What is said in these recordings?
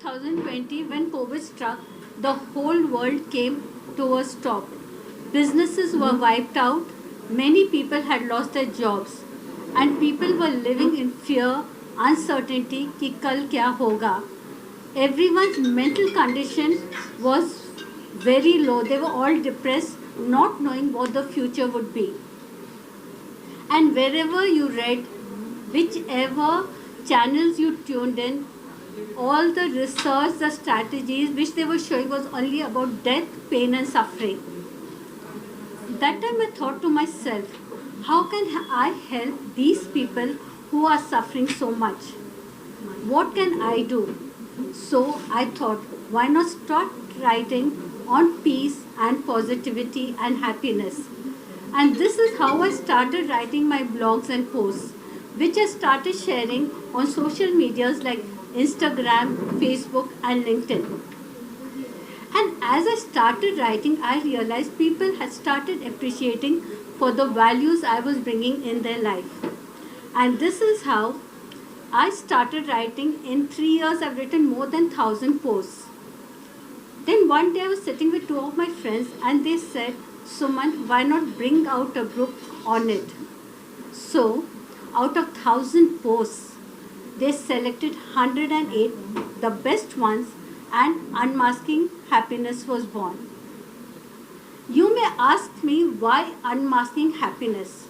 2020, when COVID struck, the whole world came to a stop. Businesses were wiped out, many people had lost their jobs, and people were living in fear, uncertainty कि कल क्या होगा. Everyone's mental condition was very low. They were all depressed, not knowing what the future would be. And wherever you read, whichever channels you tuned in, all the research, the strategies which they were showing was only about death, pain, and suffering. That time I thought to myself, how can I help these people who are suffering so much? What can I do? So I thought, why not start writing on peace and positivity and happiness? And this is how I started writing my blogs and posts, which I started sharing on social medias like Instagram, Facebook, and LinkedIn. And as I started writing, I realized people had started appreciating for the values I was bringing in their life. And this is how I started writing. In 3 years, I've written more than 1,000 posts. Then one day I was sitting with two of my friends and they said, Suman, why not bring out a book on it? So, out of 1,000 posts, they selected 108, the best ones, and Unmasking Happiness was born. You may ask me why Unmasking Happiness?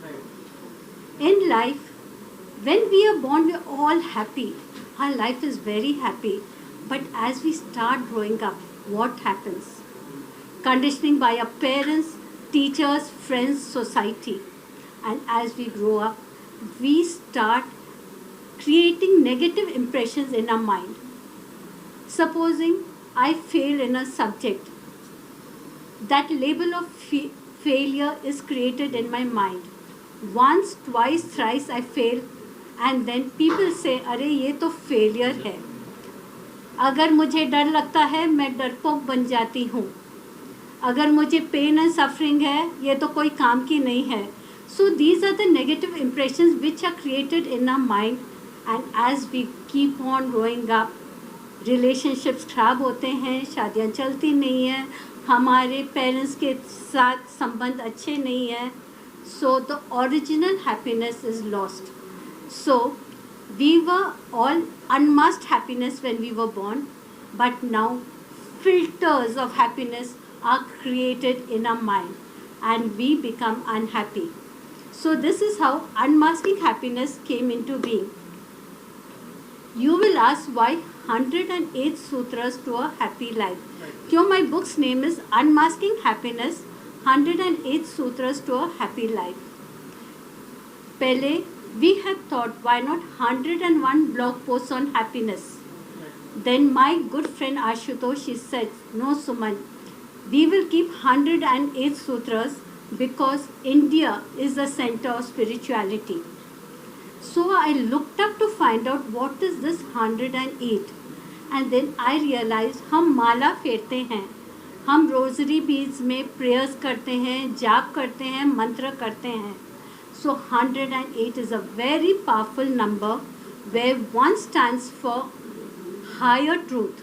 In life, when we are born, we are all happy. Our life is very happy. But as we start growing up, what happens? Conditioning by our parents, teachers, friends, society. And as we grow up, we start creating negative impressions in our mind. Supposing I fail in a subject, that label of failure is created in my mind. Once, twice, thrice I fail, and then people say, अरे ये तो failure है. अगर मुझे डर लगता है, मैं डरपोक बन जाती हूँ. अगर मुझे pain and suffering है, ये तो कोई काम की नहीं है. So these are the negative impressions which are created in our mind, and as we keep on growing up, relationships खराब होते हैं, शादियाँ चलती नहीं हैं, हमारे पेरेंट्स के साथ संबंध अच्छे नहीं हैं. So the original happiness is lost. So we were all unmasked happiness when we were born, but now filters of happiness are created in our mind and we become unhappy. So this is how Unmasking Happiness came into being. You will ask why 108 Sutras to a Happy Life. So my book's name is Unmasking Happiness, 108 Sutras to a Happy Life. Pehle, we had thought, why not 101 blog posts on happiness? Then my good friend Ashutosh, she said, no Suman, we will keep 108 Sutras because India is the center of spirituality. So I looked up to find out what is this 108. And then I realized हम माला फेरते हैं, हम rosary beads में prayers करते हैं, जाप करते हैं, मंत्र करते हैं. So 108 is a very powerful number where 1 stands for higher truth,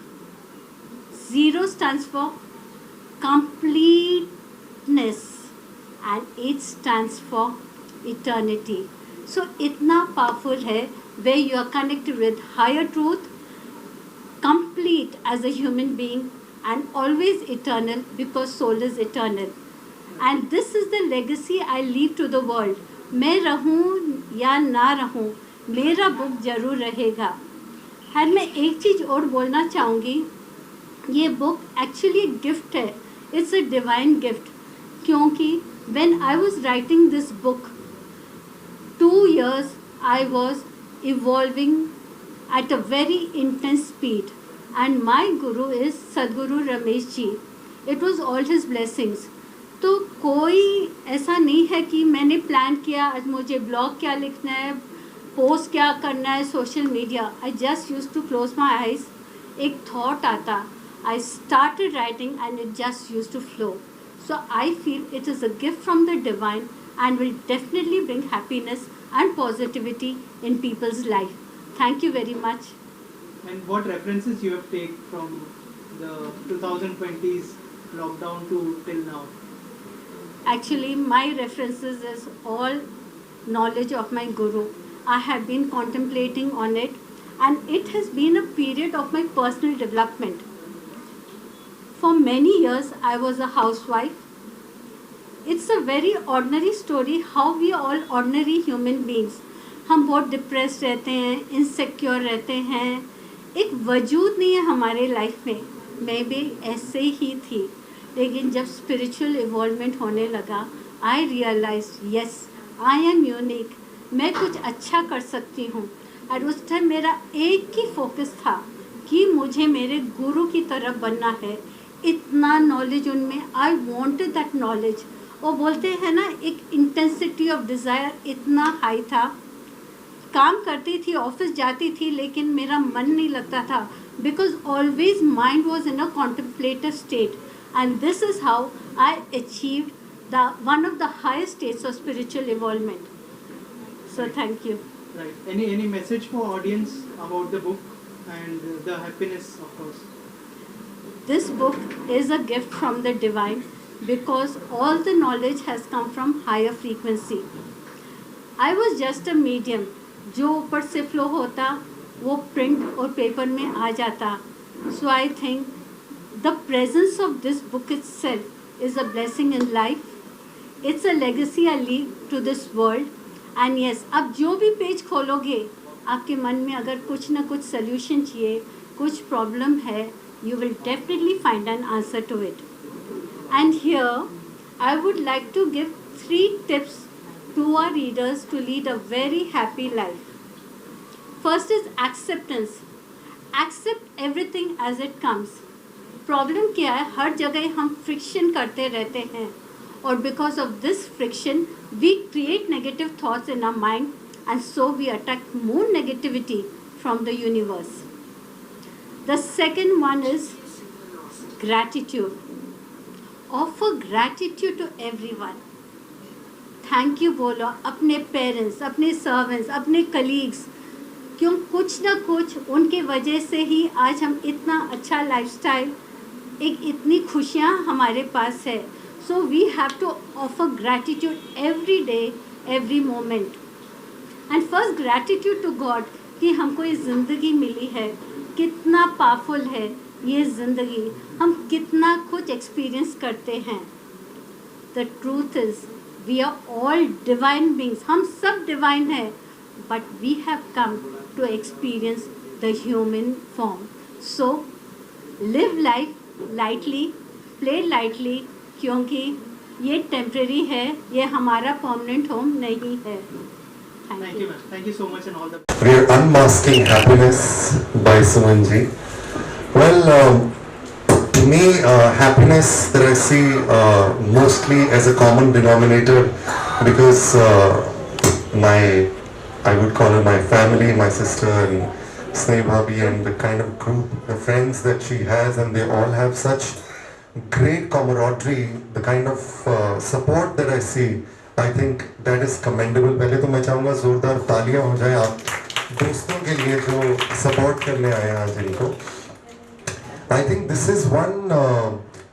0 stands for completeness, and 8 stands for eternity. So इतना powerful है where you are connected with higher truth, complete as a human being, and always eternal because soul is eternal. And this is the legacy I leave to the world. मैं रहूं या ना रहूं, मेरा book ज़रूर रहेगा। और मैं एक चीज़ और बोलना चाहूँगी, ये बुक एक्चुअली गिफ्ट है, इट्स अ डिवाइन गिफ्ट, क्योंकि when I was writing this book 2 years I was evolving at a very intense speed, and my guru is Sadhguru Ramesh ji. It was all his blessings. तो कोई ऐसा नहीं है कि मैंने plan किया आज मुझे ब्लॉग क्या लिखना है, पोस्ट क्या करना है, social media. I just use to close my eyes, एक थॉट आता, I started writing and it just use to flow. So I feel it is a gift from the divine and will definitely bring happiness and positivity in people's life. Thank you very much. And what references you have taken from the 2020s lockdown to till now? Actually, my references is all knowledge of my guru. I have been contemplating on it, and it has been a period of my personal development. For many years, I was a housewife. It's a very ordinary story how we are all ordinary human beings. हम बहुत depress रहते हैं, insecure रहते हैं, एक वजूद नहीं है हमारे लाइफ में. मैं भी ऐसे ही थी, लेकिन जब स्पिरिचुअल इवॉल्वमेंट होने लगा, I realise yes I am unique, मैं कुछ अच्छा कर सकती हूँ. और उस टाइम मेरा एक ही फोकस था कि मुझे मेरे गुरु की तरफ बनना है. इतना नॉलेज उनमें, आई वॉन्टेड दैट नॉलेज. वो बोलते हैं ना, एक इंटेंसिटी ऑफ डिज़ायर इतना हाई था. काम करती थी, ऑफिस जाती थी, लेकिन मेरा मन नहीं लगता था, because always mind was in a contemplative state. And this is how I achieved the one of the highest states of spiritual involvement. So thank you. Right. Any message for audience about the book and the happiness, of course? This book is a gift from the divine, because all the knowledge has come from higher frequency. I was just a medium. जो ऊपर से flow होता वो print और paper में आ जाता. So I think the presence of this book itself is a blessing in life. It's a legacy I leave to this world. And yes, अब जो भी पेज खोलोगे, आपके मन में अगर कुछ ना कुछ solution चाहिए, कुछ problem है, you will definitely find an answer to it. And here, I would like to give 3 tips to our readers to lead a very happy life. First is acceptance. Accept everything as it comes. Problem क्या है, हर जगह हम friction करते रहते हैं, और because of this friction, we create negative thoughts in our mind, and so we attract more negativity from the universe. The second one is gratitude. Offer gratitude to everyone. Thank you बोलो अपने parents, अपने servants, अपने colleagues, क्यों कुछ ना कुछ उनके वजह से ही आज हम इतना अच्छा लाइफस्टाइल, एक इतनी खुशियाँ हमारे पास है. So we have to offer gratitude every day, every moment. And first gratitude to God कि हमको ये ज़िंदगी मिली है, कितना पावरफुल है ये ज़िंदगी, हम कितना कुछ एक्सपीरियंस करते हैं. The truth is we are all divine beings, हम सब डिवाइन हैं, but we have come to experience the human form. So live life lightly, play lightly, क्योंकि ये टेम्परेरी है, ये हमारा परमानेंट होम नहीं है. Thank you, ma'am. Thank you so much and all the best. We are unmasking happiness by Sumanji. Well, to me, happiness that I see mostly as a common denominator, because I would call her my family, my sister and Sneh Bhabhi, and the kind of group, the friends that she has, and they all have such great camaraderie, the kind of support that I see. I think that is commendable. पहले तो मैं चाहूँगा जोरदार तालियां हो जाए आप दोस्तों के लिए जो सपोर्ट करने आए हैं आज इनको. I think this is one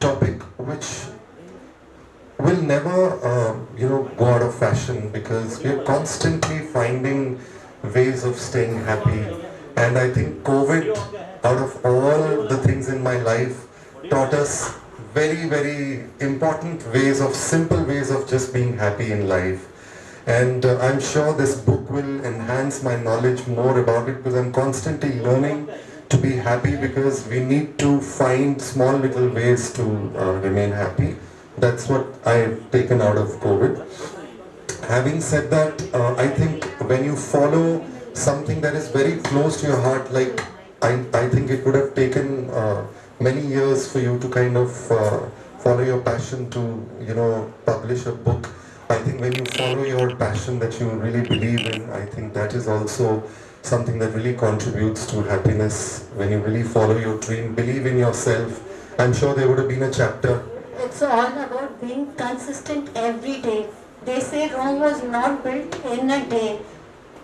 topic which will never go out of fashion, because we are constantly finding ways of staying happy. And I think COVID, out of all the things in my life, taught us very, very important ways of, simple ways of just being happy in life. And I'm sure this book book will enhance my knowledge more about it, because I'm constantly learning to be happy, because we need to find small little ways to remain happy. That's what I've taken out of COVID. Having said that, I think when you follow something that is very close to your heart, like I think it would have taken many years for you to kind of follow your passion to, publish a book. I think when you follow your passion that you really believe in, I think that is also something that really contributes to happiness. When you really follow your dream, believe in yourself. I'm sure there would have been a chapter. It's all about being consistent every day. They say Rome was not built in a day.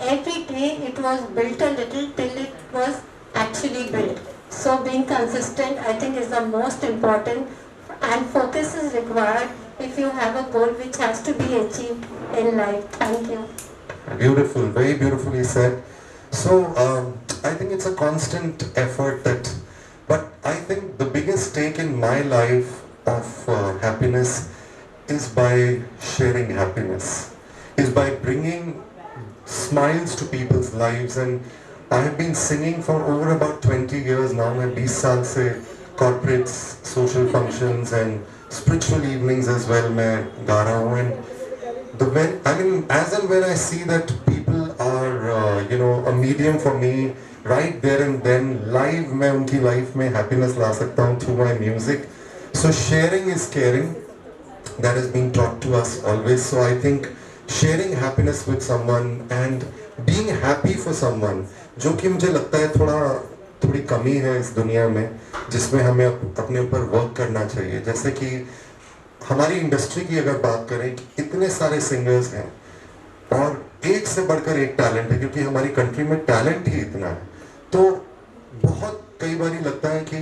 Every day it was built a little till it was actually built. So being consistent, I think, is the most important, and focus is required if you have a goal which has to be achieved in life. Thank you. Beautiful, very beautifully said. So I think it's a constant effort but I think the biggest stake in my life of happiness is by sharing happiness, is by bringing smiles to people's lives. And I have been singing for over about 20 years now. मैं 20 साल से corporates, social functions and spiritual evenings as well मैं गा रहा हूँ. And as and when I see that people are a medium for me right there and then, live मैं उनकी life में happiness ला सकता हूँ through my music. So sharing is caring. That has been taught to us always. So I think sharing happiness with someone and being happy for someone, जो कि मुझे लगता है थोड़ी कमी है इस दुनिया में, जिसमें हमें अपने ऊपर वर्क करना चाहिए. जैसे कि हमारी इंडस्ट्री की अगर बात करें, इतने सारे सिंगर्स हैं और एक से बढ़कर एक टैलेंट है, क्योंकि हमारी कंट्री में टैलेंट ही इतना है. तो बहुत कई बार लगता है कि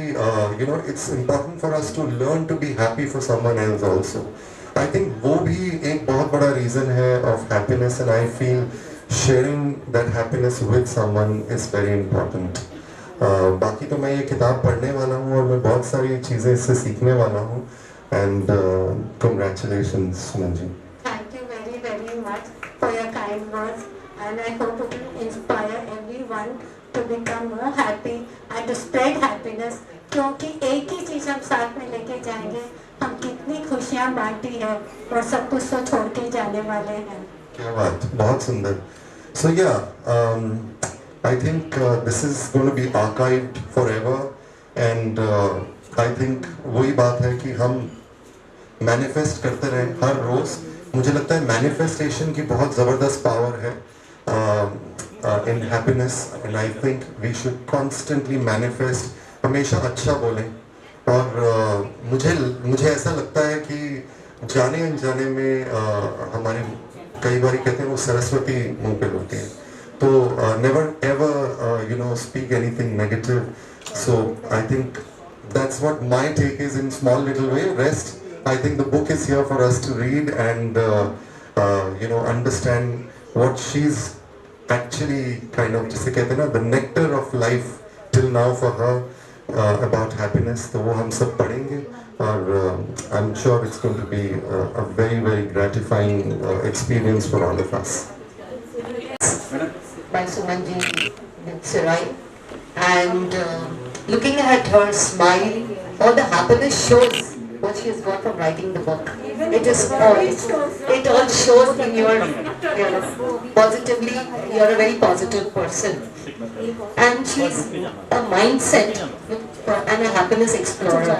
it's important for us to learn to be happy for someone else also. I think वो भी एक बहुत बड़ा रीजन है of happiness, and I feel sharing that happiness with someone is very important. बाकी तो मैं ये किताब पढ़ने वाला हूँ और मैं बहुत सारी चीज़ें इससे सीखने वाला हूँ. And congratulations Suman ji. Thank you very, very much for your kind words, and I hope it will inspire everyone to become more happy and to spread happiness. क्योंकि एक ही चीज़ हम साथ में लेके जाएंगे, हम कितनी खुशियाँ बांटी है और सब कुछ तो छोड़ के जाने वाले हैं. क्या बात, बहुत सुंदर. So I think this is going to be archived forever, and I think वही बात है कि हम मैनिफेस्ट करते रहें हर रोज. मुझे लगता है मैनिफेस्टेशन की बहुत ज़बरदस्त पावर है in happiness, and I think we should constantly manifest. हमेशा अच्छा बोलें. और मुझे ऐसा लगता है कि जाने अनजाने में हमारे कई बार कहते हैं वो सरस्वती मुंह पे होती है. तो never ever speak anything negative. So I think that's what my take is in small little way. Rest, I think the book is here for us to read and understand what she's actually kind of, जिसे कहते हैं ना, the nectar of life till now for her about happiness. तो वो हम सब पढ़ेंगे और I'm sure it's going to be a very, very gratifying experience for all of us. By Sumanji Sirai, and looking at her smile, all the happiness shows what she has got from writing the book. It all shows in your positively. You are a very positive person, and she's a mindset and a happiness explorer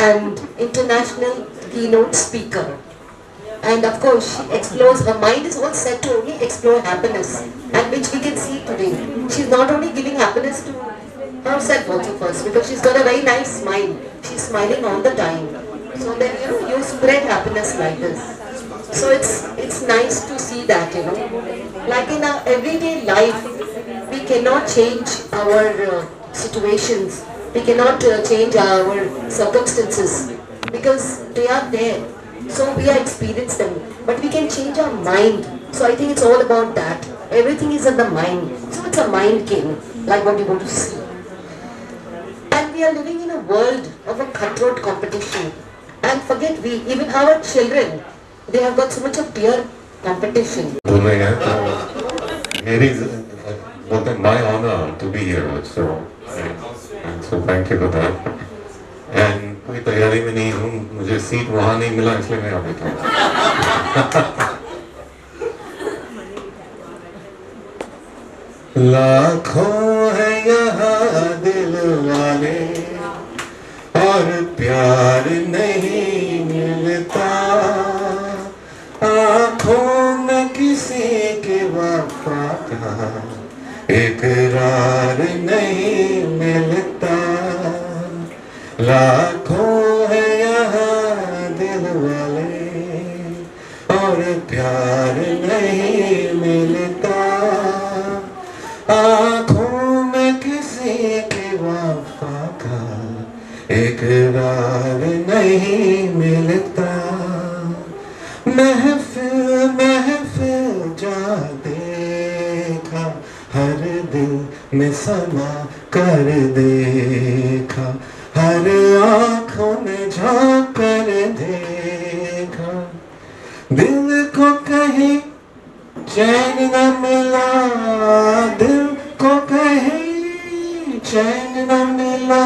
and international keynote speaker. And of course, she explores, her mind is all set to only explore happiness, and which we can see today. She's not only giving happiness to herself also first, because she's got a very nice smile. She's smiling all the time. So then, you spread happiness like this. So it's nice to see that, Like in our everyday life, we cannot change our situations. We cannot change our circumstances because they are there. So we are experiencing them, but we can change our mind. So I think it's all about that. Everything is in the mind. So it's a mind game, like what you want to see. And we are living in a world of a cutthroat competition. And forget we, even our children, they have got so much of peer competition. my honor to be here. So thank you for that. And कोई तैयारी में नहीं हूँ, मुझे seat वहाँ नहीं मिला इसलिए मैं अभी था. लाखों है यहाँ दिल वाले और प्यार नहीं मिलता, आँखों में किसी के वफा का इकरार नहीं मिलता. लाखों है यहाँ दिल वाले और प्यार नहीं मिलता, आँखों में किसी के वफा का इकरार नहीं मिलता. महफिल महफिल जा देखा, हर दिल में समा कर देखा, हर आँखों में झांक कर देखा. दिल को कहीं चैन न मिला, दिल को कहीं चैन न मिला,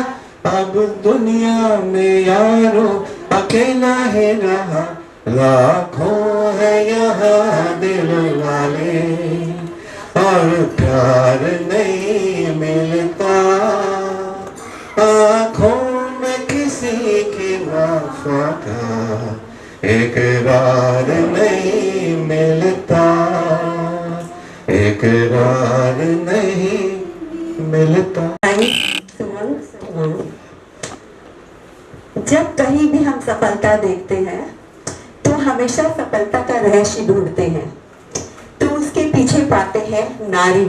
अब दुनिया में यारो अकेला ही रहा. लाखों है यहाँ दिल वाले और प्यार नहीं मिलता, आँखों में किसी की वफा का इकरार नहीं मिलता, इकरार नहीं मिलता. जब कहीं भी हम सफलता देखते हैं तो हमेशा सफलता का रहस्य ढूंढते हैं, तो उसके पीछे पाते हैं नारी,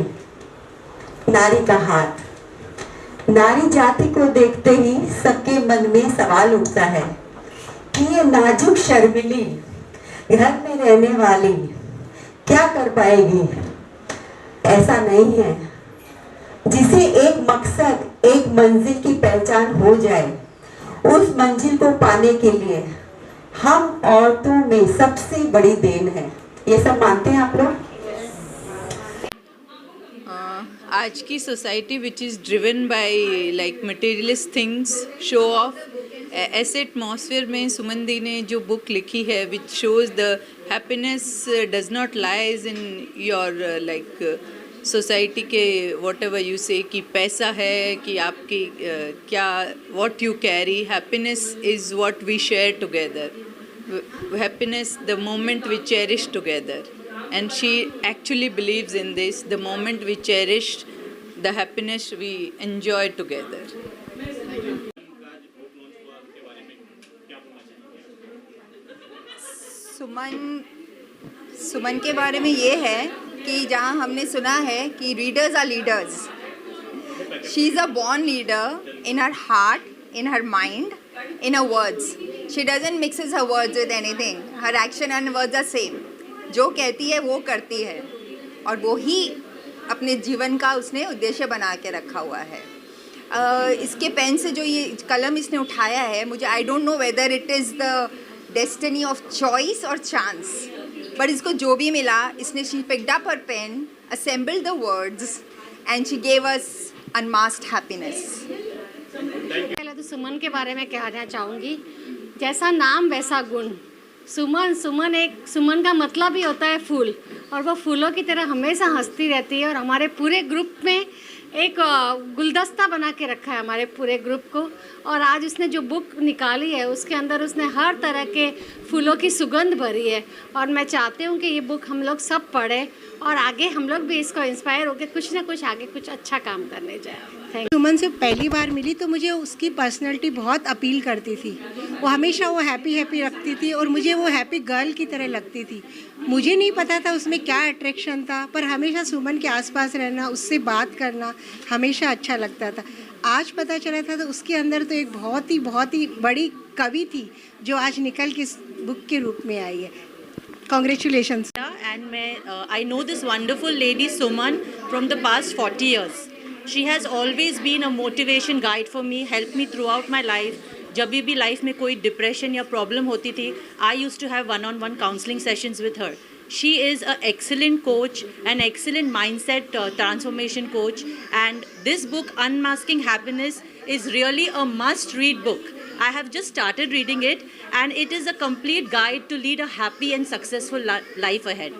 नारी का हाथ. नारी जाति को देखते ही सबके मन में सवाल उठता है कि ये नाजुक शर्मिली घर में रहने वाली क्या कर पाएगी. ऐसा नहीं है. जिसे एक मकसद, एक मंजिल की पहचान हो जाए, उस मंजिल को पाने के लिए हम औरतों में सबसे बड़ी देन है. ये सब मानते हैं आप लोग? आज की society which is driven by like materialist things, show off, ऐसे एटमॉस्फेयर में सुमन दी ने जो बुक लिखी है which shows the happiness does not lies in your like society के वॉट एवर यू से कि पैसा है कि आपकी क्या what you carry. Happiness is what we share together, happiness the moment we cherish together, and she actually believes in this. The moment we cherish the happiness we enjoy together. सुमन के बारे में ये है कि जहाँ हमने सुना है कि readers are leaders. She is a born leader in her heart, in her mind, in her words. She doesn't mixes her words with anything. Her action and words are same. जो कहती है वो करती है और वो ही अपने जीवन का उसने उद्देश्य बना के रखा हुआ है. इसके पेन से जो ये कलम इसने उठाया है, मुझे I don't know whether it is the destiny of choice और चांस, बट इसको जो भी मिला, इसने she picked up her pen, assembled the words and she gave us unmasked happiness. पहले तो सुमन के बारे में कहना चाहूँगी, जैसा नाम वैसा गुण. सुमन का मतलब ही होता है फूल, और वो फूलों की तरह हमेशा हंसती रहती है. और हमारे पूरे ग्रुप में एक गुलदस्ता बना के रखा है हमारे पूरे ग्रुप को. और आज उसने जो बुक निकाली है उसके अंदर उसने हर तरह के फूलों की सुगंध भरी है. और मैं चाहती हूँ कि ये बुक हम लोग सब पढ़ें और आगे हम लोग भी इसको इंस्पायर होकर कुछ ना कुछ आगे कुछ अच्छा काम करने जाए. सुमन से पहली बार मिली तो मुझे उसकी पर्सनैलिटी बहुत अपील करती थी. वो हमेशा वो हैप्पी रखती थी और मुझे वो हैप्पी गर्ल की तरह लगती थी. मुझे नहीं पता था उसमें क्या अट्रैक्शन था, पर हमेशा सुमन के आसपास रहना, उससे बात करना हमेशा अच्छा लगता था. आज पता चला था तो उसके अंदर तो एक बहुत ही बड़ी कवि थी जो आज निकल के बुक के रूप में आई है. Congratulations. And I know this wonderful lady Suman from the past 40 years. She has always been a motivation guide for me, helped me throughout my life. जब भी लाइफ में कोई डिप्रेशन या प्रॉब्लम होती थी, I used to have one-on-one counseling sessions with her. She is an excellent coach, an excellent mindset transformation coach, and this book, Unmasking Happiness, is really a must-read book. I have just started reading it, and it is a complete guide to lead a happy and successful life ahead.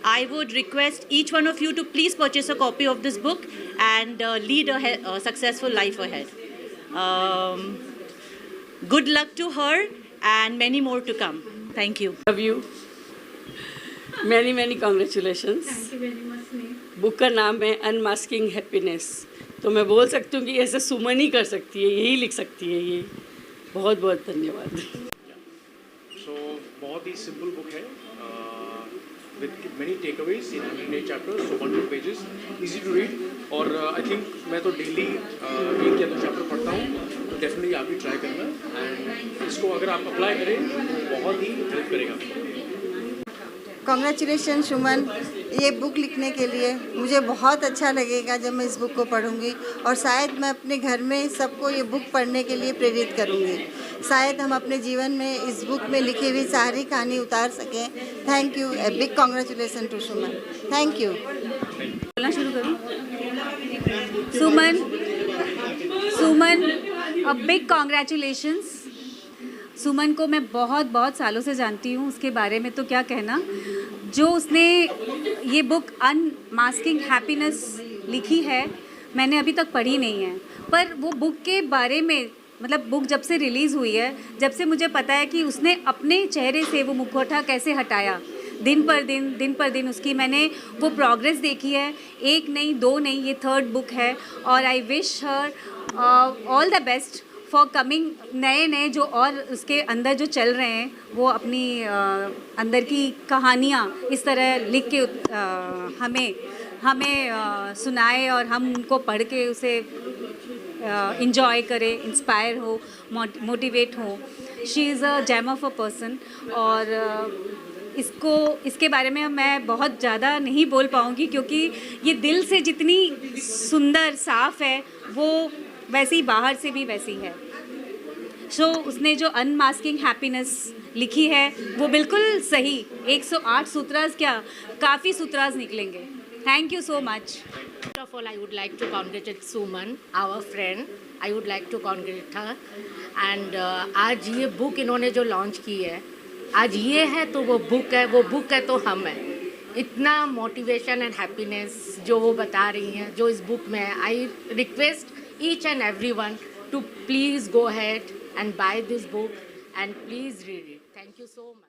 I would request each one of you to please purchase a copy of this book and lead a successful life ahead. Good luck to her and many more to come. Thank you. Love you. Many congratulations. Thank you very much, Sneh. Book का नाम है unmasking happiness. तो मैं बोल सकती हूँ कि ऐसे सुमन ही कर सकती है, यही लिख सकती है ये. बहुत बहुत धन्यवाद. So बहुत ही सिंपल बुक है with many takeaways in each chapter, so 1-2 pages, easy to read. और I think मैं तो डेली 1 या 2 चैप्टर पढ़ता हूँ, तो डेफिनेटली आप भी ट्राई करना. एंड इसको अगर आप अप्लाई करें तो बहुत ही हेल्प करेगा. कॉन्ग्रेचुलेशन सुमन, ये बुक लिखने के लिए. मुझे बहुत अच्छा लगेगा जब मैं इस बुक को पढ़ूंगी, और शायद मैं अपने घर में सबको ये बुक पढ़ने के लिए प्रेरित करूंगी. शायद हम अपने जीवन में इस बुक में लिखी हुई सारी कहानी उतार सकें. Thank you, a big congratulation to Suman. Thank you. बोलना शुरू करूँ. सुमन, अ बिग कॉन्ग्रेचुलेशंस. सुमन को मैं बहुत सालों से जानती हूँ, उसके बारे में तो क्या कहना. जो उसने ये बुक अनमास्किंग हैप्पीनेस लिखी है, मैंने अभी तक पढ़ी नहीं है, पर वो बुक के बारे में, मतलब बुक जब से रिलीज़ हुई है, जब से मुझे पता है कि उसने अपने चेहरे से वो मुखौटा कैसे हटाया, दिन पर दिन उसकी मैंने वो प्रोग्रेस देखी है. 1 नहीं 2 नहीं, ये 3rd बुक है. और I wish her all the best for coming नए जो और उसके अंदर जो चल रहे हैं, वो अपनी अंदर की कहानियाँ इस तरह लिख के हमें सुनाए और हम उनको पढ़ के उसे इंजॉय करें, इंस्पायर हो, मोटिवेट हो. She is a gem of a person. और इसके बारे में मैं बहुत ज़्यादा नहीं बोल पाऊँगी, क्योंकि ये दिल से जितनी सुंदर साफ़ है, वो वैसे ही बाहर से भी वैसी है. उसने जो अनमास्किंग हैप्पीनेस लिखी है, वो बिल्कुल सही. 108 सूत्रास क्या, काफ़ी सूत्रास निकलेंगे. Thank you so much. First of all, I would like to congratulate Suman, our friend. I would like to congratulate her. And आज ये बुक इन्होंने जो लॉन्च की है, आज ये है तो वो बुक है, वो बुक है तो हम हैं. इतना मोटिवेशन एंड हैप्पीनेस जो वो बता रही हैं, जो इस बुक में है. I request each and everyone to please go ahead and buy this book and please read it. Thank you so much.